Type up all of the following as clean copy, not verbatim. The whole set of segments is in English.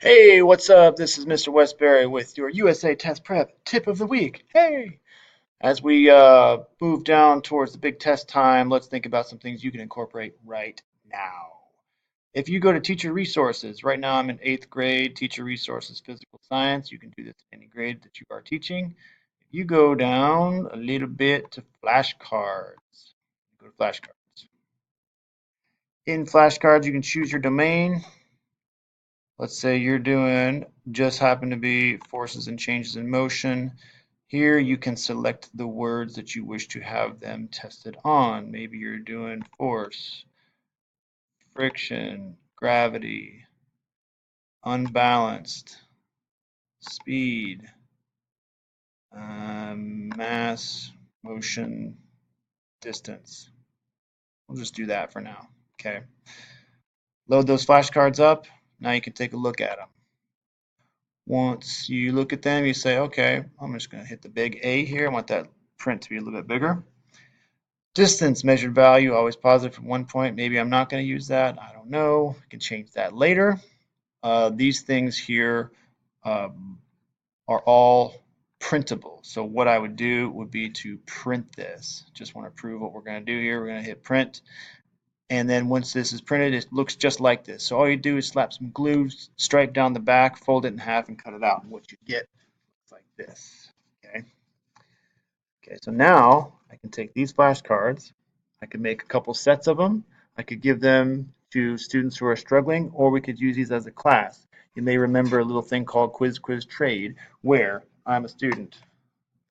Hey, what's up? This is Mr. Westbury with your USA Test Prep tip of the week. Hey! As we move down towards the big test time, let's think about some things you can incorporate right now. If you go to teacher resources, right now I'm in 8th grade, teacher resources, physical science. You can do this in any grade that you are teaching. If you go down a little bit to flashcards, go to flashcards. In flashcards, you can choose your domain. Let's say you're doing just happen to be forces and changes in motion. Here you can select the words that you wish to have them tested on. Maybe you're doing force, friction, gravity, unbalanced, speed, mass, motion, distance. We'll just do that for now. Okay. Load those flashcards up. Now you can take a look at them. Once you look at them, you say, okay, I'm just going to hit the big A here. I want that print to be a little bit bigger. Distance measured value, always positive from 1 point. Maybe I'm not going to use that. I don't know. I can change that later. These things here are all printable. So what I would do would be to print this. Just want to prove what we're going to do here. We're going to hit print. And then once this is printed, it looks just like this. So all you do is slap some glue, stripe down the back, fold it in half, and cut it out. And what you get looks like this. Okay. Okay. So now I can take these flashcards. I could make a couple sets of them. I could give them to students who are struggling, or we could use these as a class. You may remember a little thing called Quiz Quiz Trade, where I'm a student.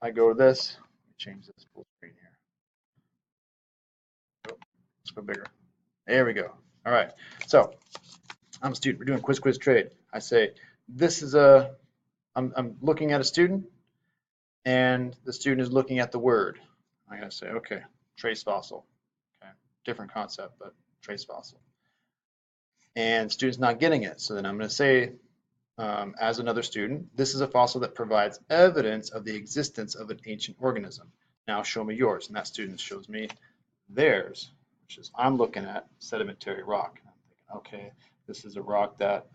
I go to this. Let me change this full screen here. Oh, let's go bigger. There we go. All right. So I'm a student. We're doing quiz quiz trade. I say this is I'm looking at a student, and the student is looking at the word. I gotta say, okay, trace fossil. Okay, different concept, but trace fossil. And the student's not getting it. So then I'm gonna say, as another student, this is a fossil that provides evidence of the existence of an ancient organism. Now show me yours. And that student shows me theirs, which is I'm looking at sedimentary rock. I'm thinking, okay, this is a rock that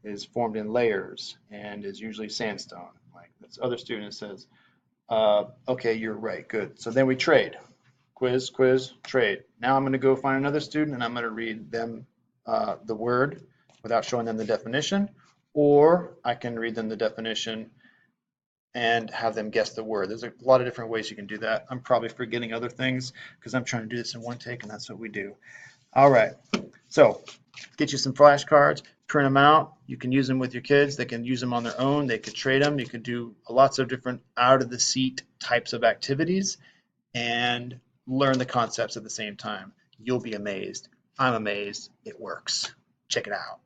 is formed in layers and is usually sandstone. Like this other student says, okay, you're right, good. So then we trade. Quiz, quiz, trade. Now I'm going to go find another student and I'm going to read them the word without showing them the definition, or I can read them the definition and have them guess the word. There's a lot of different ways you can do that. I'm probably forgetting other things because I'm trying to do this in one take, and that's what we do. All right. So get you some flashcards, print them out. You can use them with your kids. They can use them on their own. They could trade them. You could do lots of different out of the seat types of activities and learn the concepts at the same time. You'll be amazed. I'm amazed. It works. Check it out.